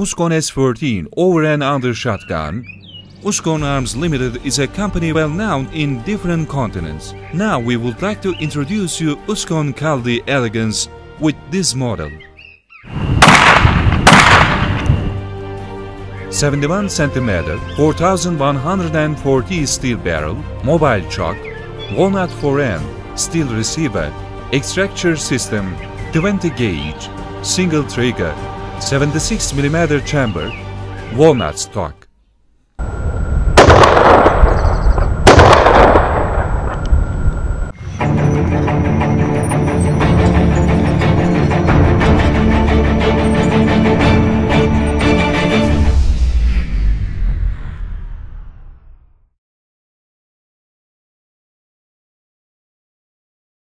Uzkon S14 over and under shotgun. Uzkon Arms Limited is a company well known in different continents. Now we would like to introduce you Uzkon Kaldi Elegance with this model. 71 cm, 4140 steel barrel, mobile chock, walnut forend, steel receiver, extractor system, 20 gauge, single trigger, 76 mm chamber, walnut stock.